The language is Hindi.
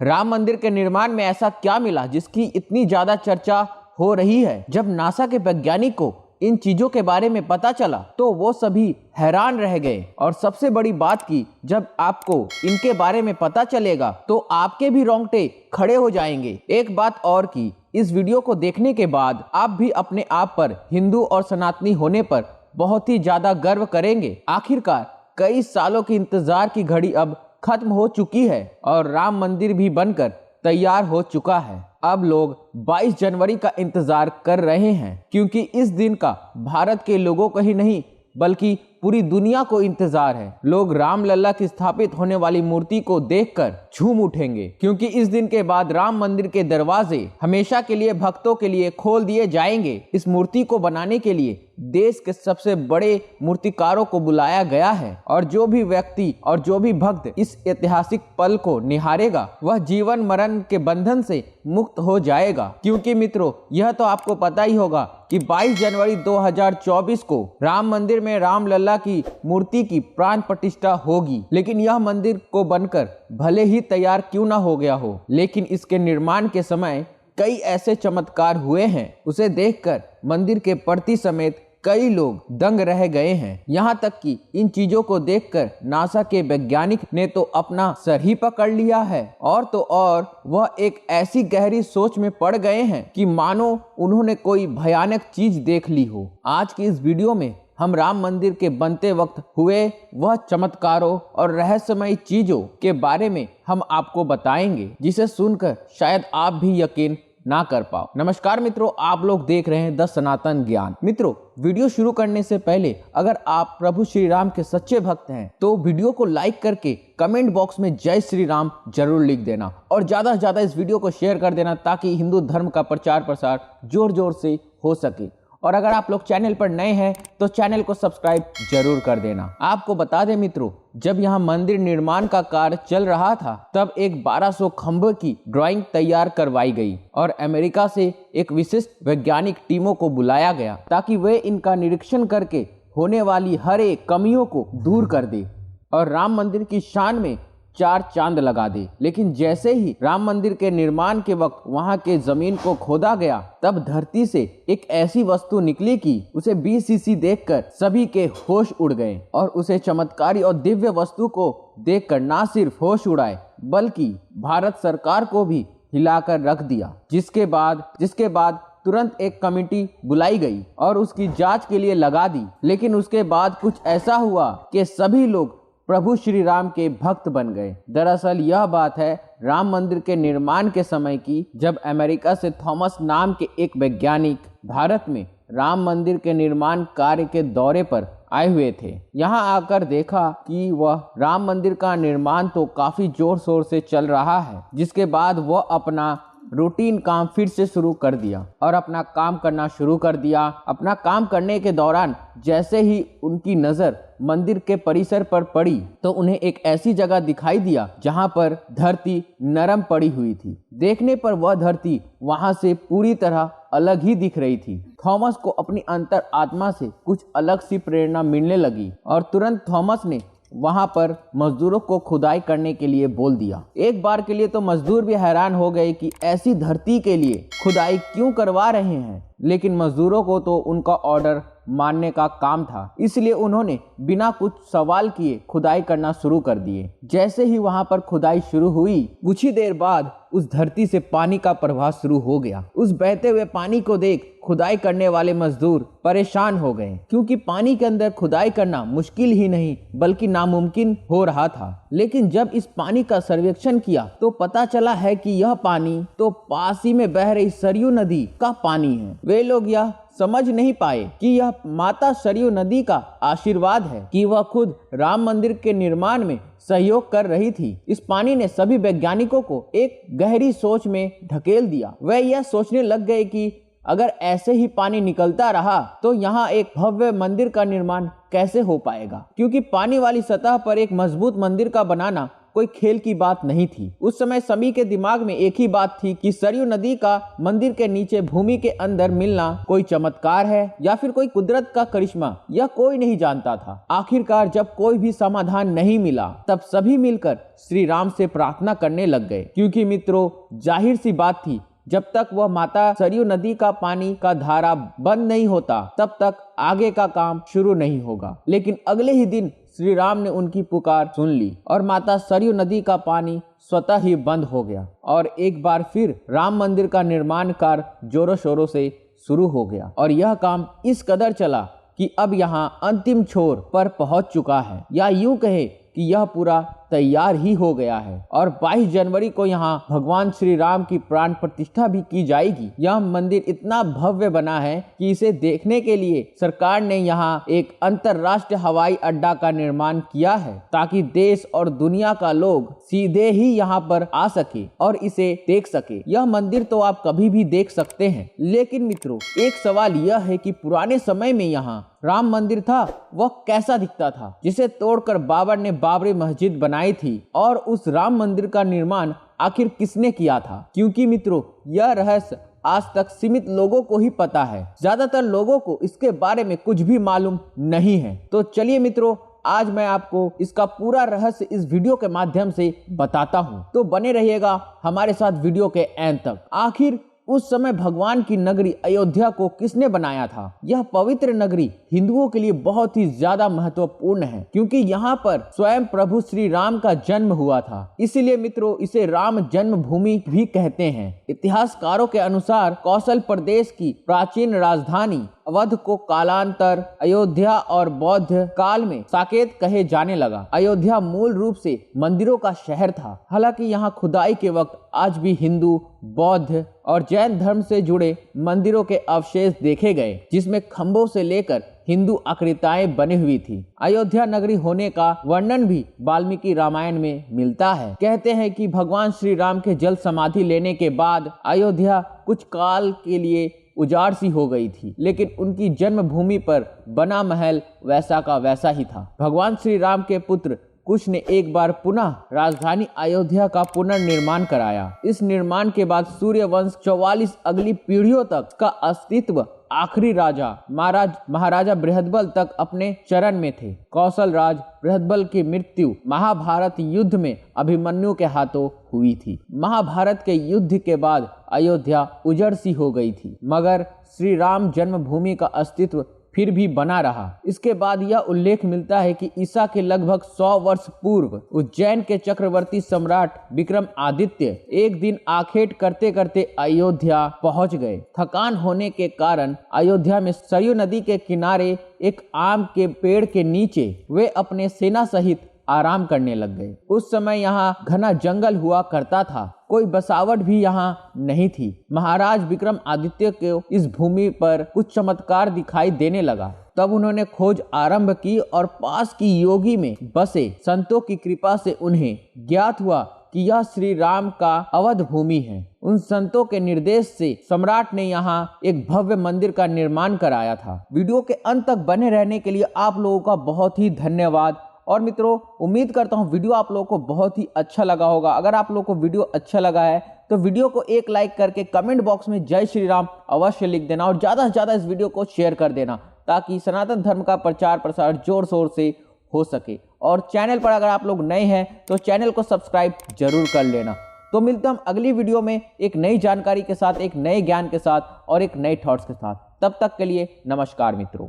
राम मंदिर के निर्माण में ऐसा क्या मिला जिसकी इतनी ज्यादा चर्चा हो रही है? जब नासा के वैज्ञानिक को इन चीजों के बारे में पता चला तो वो सभी हैरान रह गए। और सबसे बड़ी बात की, जब आपको इनके बारे में पता चलेगा तो आपके भी रोंगटे खड़े हो जाएंगे। एक बात और की, इस वीडियो को देखने के बाद आप भी अपने आप पर हिंदू और सनातनी होने पर बहुत ही ज्यादा गर्व करेंगे। आखिरकार कई सालों की इंतजार की घड़ी अब खत्म हो चुकी है और राम मंदिर भी बनकर तैयार हो चुका है। अब लोग 22 जनवरी का इंतजार कर रहे हैं, क्योंकि इस दिन का भारत के लोगों को ही नहीं बल्कि पूरी दुनिया को इंतजार है। लोग रामलला की स्थापित होने वाली मूर्ति को देखकर झूम उठेंगे, क्योंकि इस दिन के बाद राम मंदिर के दरवाजे हमेशा के लिए भक्तों के लिए खोल दिए जाएंगे। इस मूर्ति को बनाने के लिए देश के सबसे बड़े मूर्तिकारों को बुलाया गया है और जो भी व्यक्ति और जो भी भक्त इस ऐतिहासिक पल को निहारेगा वह जीवन मरण के बंधन से मुक्त हो जाएगा। क्योंकि मित्रों, यह तो आपको पता ही होगा कि 22 जनवरी 2024 को राम मंदिर में रामलला की मूर्ति की प्राण प्रतिष्ठा होगी। लेकिन यह मंदिर को बनकर भले ही तैयार क्यों ना हो गया हो, लेकिन इसके निर्माण के समय कई ऐसे चमत्कार हुए हैं, उसे देखकर मंदिर के प्रति समेत कई लोग दंग रह गए हैं। यहाँ तक कि इन चीजों को देखकर नासा के वैज्ञानिक ने तो अपना सर ही पकड़ लिया है और तो और वह एक ऐसी गहरी सोच में पड़ गए हैं कि मानो उन्होंने कोई भयानक चीज देख ली हो। आज की इस वीडियो में हम राम मंदिर के बनते वक्त हुए वह चमत्कारों और रहस्यमयी चीजों के बारे में हम आपको बताएंगे, जिसे सुनकर शायद आप भी यकीन ना कर पाओ। नमस्कार मित्रों, आप लोग देख रहे हैं द सनातन ज्ञान। मित्रों, वीडियो शुरू करने से पहले अगर आप प्रभु श्री राम के सच्चे भक्त हैं तो वीडियो को लाइक करके कमेंट बॉक्स में जय श्री राम जरूर लिख देना और ज्यादा से ज्यादा इस वीडियो को शेयर कर देना, ताकि हिंदू धर्म का प्रचार प्रसार जोर जोर से हो सके। और अगर आप लोग चैनल पर नए हैं तो चैनल को सब्सक्राइब जरूर कर देना। आपको बता दें मित्रों, जब यहाँ मंदिर निर्माण का कार्य चल रहा था तब एक 1200 खंभे की ड्राइंग तैयार करवाई गई और अमेरिका से एक विशिष्ट वैज्ञानिक टीमों को बुलाया गया ताकि वे इनका निरीक्षण करके होने वाली हर एक कमियों को दूर कर दे और राम मंदिर की शान में 4 चांद लगा दे। लेकिन जैसे ही राम मंदिर के निर्माण के वक्त वहां के जमीन को खोदा गया तब धरती से एक ऐसी वस्तु निकली कि उसे BCC देखकर सभी के होश उड़ गए और उसे चमत्कारी और दिव्य वस्तु को देखकर ना सिर्फ होश उड़ाए बल्कि भारत सरकार को भी हिलाकर रख दिया। जिसके बाद तुरंत एक कमेटी बुलाई गई और उसकी जांच के लिए लगा दी। लेकिन उसके बाद कुछ ऐसा हुआ कि सभी लोग प्रभु श्री राम के भक्त बन गए। दरअसल यह बात है राम मंदिर के निर्माण के समय की, जब अमेरिका से थॉमस नाम के एक वैज्ञानिक भारत में राम मंदिर के निर्माण कार्य के दौरे पर आए हुए थे। यहाँ आकर देखा कि वह राम मंदिर का निर्माण तो काफी जोर शोर से चल रहा है। जिसके बाद वह अपना रूटीन काम फिर से शुरू कर दिया और अपना काम करना शुरू कर दिया। अपना काम करने के दौरान जैसे ही उनकी नजर मंदिर के परिसर पर पड़ी तो उन्हें एक ऐसी जगह दिखाई दिया जहां पर धरती नरम पड़ी हुई थी। देखने पर वह धरती वहां से पूरी तरह अलग ही दिख रही थी। थॉमस को अपनी अंतर आत्मा से कुछ अलग सी प्रेरणा मिलने लगी और तुरंत थॉमस ने वहां पर मजदूरों को खुदाई करने के लिए बोल दिया। एक बार के लिए तो मजदूर भी हैरान हो गए कि ऐसी धरती के लिए खुदाई क्यों करवा रहे हैं, लेकिन मजदूरों को तो उनका ऑर्डर मानने का काम था, इसलिए उन्होंने बिना कुछ सवाल किए खुदाई करना शुरू कर दिए। जैसे ही वहां पर खुदाई शुरू हुई, कुछ ही देर बाद उस धरती से पानी का प्रवाह शुरू हो गया। उस बहते हुए पानी को देख खुदाई करने वाले मजदूर परेशान हो गए, क्योंकि पानी के अंदर खुदाई करना मुश्किल ही नहीं बल्कि नामुमकिन हो रहा था। लेकिन जब इस पानी का सर्वेक्षण किया तो पता चला है कि यह पानी तो पास ही में बह रही सरयू नदी का पानी है। वे लोग यह समझ नहीं पाए कि यह माता सरयू नदी का आशीर्वाद है कि वह खुद राम मंदिर के निर्माण में सहयोग कर रही थी। इस पानी ने सभी वैज्ञानिकों को एक गहरी सोच में ढकेल दिया। वे यह सोचने लग गए कि अगर ऐसे ही पानी निकलता रहा तो यहाँ एक भव्य मंदिर का निर्माण कैसे हो पाएगा, क्योंकि पानी वाली सतह पर एक मजबूत मंदिर का बनाना कोई खेल की बात नहीं थी। उस समय सभी के दिमाग में एक ही बात थी कि सरयू नदी का मंदिर के नीचे भूमि के अंदर मिलना कोई चमत्कार है या फिर कोई कुदरत का करिश्मा, यह कोई नहीं जानता था। आखिरकार जब कोई भी समाधान नहीं मिला तब सभी मिलकर श्री राम से प्रार्थना करने लग गए, क्योंकि मित्रों जाहिर सी बात थी, जब तक वह माता सरयू नदी का पानी का धारा बंद नहीं होता तब तक आगे का काम शुरू नहीं होगा। लेकिन अगले ही दिन श्री राम ने उनकी पुकार सुन ली और माता सरयू नदी का पानी स्वतः ही बंद हो गया और एक बार फिर राम मंदिर का निर्माण कार्य जोरों शोरों से शुरू हो गया। और यह काम इस कदर चला कि अब यहाँ अंतिम छोर पर पहुंच चुका है, या यूं कहे कि यह पूरा तैयार ही हो गया है। और 22 जनवरी को यहाँ भगवान श्री राम की प्राण प्रतिष्ठा भी की जाएगी। यह मंदिर इतना भव्य बना है कि इसे देखने के लिए सरकार ने यहाँ एक अंतरराष्ट्रीय हवाई अड्डा का निर्माण किया है, ताकि देश और दुनिया का लोग सीधे ही यहाँ पर आ सके और इसे देख सके। यह मंदिर तो आप कभी भी देख सकते हैं, लेकिन मित्रों एक सवाल यह है कि पुराने समय में यहाँ राम मंदिर था वह कैसा दिखता था, जिसे तोड़कर बाबर ने बाबरी मस्जिद बनाई थी। और उस राम मंदिर का निर्माण आखिर किसने किया था, क्योंकि मित्रों यह रहस्य आज तक सीमित लोगों को ही पता है, ज्यादातर लोगों को इसके बारे में कुछ भी मालूम नहीं है। तो चलिए मित्रों आज मैं आपको इसका पूरा रहस्य इस वीडियो के माध्यम से बताता हूँ, तो बने रहिएगा हमारे साथ वीडियो के एंड तक। आखिर उस समय भगवान की नगरी अयोध्या को किसने बनाया था? यह पवित्र नगरी हिंदुओं के लिए बहुत ही ज्यादा महत्वपूर्ण है, क्योंकि यहाँ पर स्वयं प्रभु श्री राम का जन्म हुआ था। इसीलिए मित्रों इसे राम जन्मभूमि भी कहते हैं। इतिहासकारों के अनुसार कौशल प्रदेश की प्राचीन राजधानी अवध को कालांतर अयोध्या और बौद्ध काल में साकेत कहे जाने लगा। अयोध्या मूल रूप से मंदिरों का शहर था। हालांकि यहाँ खुदाई के वक्त आज भी हिंदू, बौद्ध और जैन धर्म से जुड़े मंदिरों के अवशेष देखे गए, जिसमें खंभों से लेकर हिंदू आकृतियां बनी हुई थी। अयोध्या नगरी होने का वर्णन भी वाल्मीकि रामायण में मिलता है। कहते हैं कि भगवान श्री राम के जल समाधि लेने के बाद अयोध्या कुछ काल के लिए उजाड़ सी हो गई थी, लेकिन उनकी जन्मभूमि पर बना महल वैसा का वैसा ही था। भगवान श्री राम के पुत्र कुश ने एक बार पुनः राजधानी अयोध्या का पुनर्निर्माण कराया। इस निर्माण के बाद सूर्य वंश 44 अगली पीढ़ियों तक का अस्तित्व आखिरी राजा महाराजा बृहदबल तक अपने चरण में थे। कौशल राज बृहदबल की मृत्यु महाभारत युद्ध में अभिमन्यु के हाथों हुई थी। महाभारत के युद्ध के बाद अयोध्या उजड़ सी हो गई थी, मगर श्री राम जन्मभूमि का अस्तित्व फिर भी बना रहा। इसके बाद यह उल्लेख मिलता है कि ईसा के लगभग 100 वर्ष पूर्व उज्जैन के चक्रवर्ती सम्राट विक्रम आदित्य एक दिन आखेट करते करते अयोध्या पहुंच गए। थकान होने के कारण अयोध्या में सरयू नदी के किनारे एक आम के पेड़ के नीचे वे अपने सेना सहित आराम करने लग गए। उस समय यहाँ घना जंगल हुआ करता था, कोई बसावट भी यहाँ नहीं थी। महाराज विक्रम आदित्य को इस भूमि पर कुछ चमत्कार दिखाई देने लगा। तब उन्होंने खोज आरंभ की और पास की योगी में बसे संतों की कृपा से उन्हें ज्ञात हुआ कि यह श्री राम का अवध भूमि है। उन संतों के निर्देश से सम्राट ने यहाँ एक भव्य मंदिर का निर्माण कराया था। वीडियो के अंत तक बने रहने के लिए आप लोगों का बहुत ही धन्यवाद। और मित्रों उम्मीद करता हूँ वीडियो आप लोगों को बहुत ही अच्छा लगा होगा। अगर आप लोगों को वीडियो अच्छा लगा है तो वीडियो को एक लाइक करके कमेंट बॉक्स में जय श्री राम अवश्य लिख देना और ज़्यादा से ज़्यादा इस वीडियो को शेयर कर देना, ताकि सनातन धर्म का प्रचार प्रसार जोर शोर से हो सके। और चैनल पर अगर आप लोग नए हैं तो चैनल को सब्सक्राइब जरूर कर लेना। तो मिलते हम अगली वीडियो में एक नई जानकारी के साथ, एक नए ज्ञान के साथ और एक नए थॉट्स के साथ। तब तक के लिए नमस्कार मित्रों।